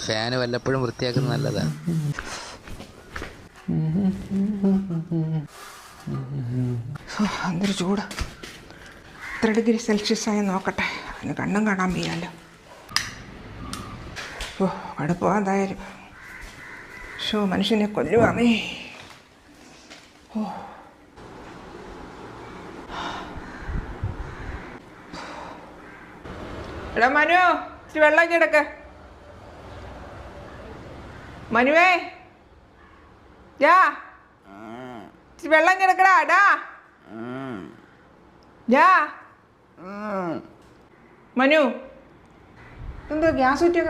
Fan വല്ലപ്പോഴും വൃത്തിയാക്കുന്നത് നല്ലതാണ്. എന്തൊരു ചൂട്! എത്ര ഡിഗ്രി സെൽഷ്യസ് ആയി നോക്കട്ടെ, അതിന് കണ്ണും കാണാൻ വയ്യാലോ. ഓ കടുപ്പോ എന്തായാലും മനുഷ്യനെ കൊല്ലുവാന്നേ. ഓ എടാ മനു, ഇച്ചിരി വെള്ളം കിടക്ക്. മനുവേ, യാ ഇച്ചിരി വെള്ളം കിടക്കടാ. ഡാ യാ മനു, എന്തോ ഗ്യാസ് കുറ്റിയൊക്കെ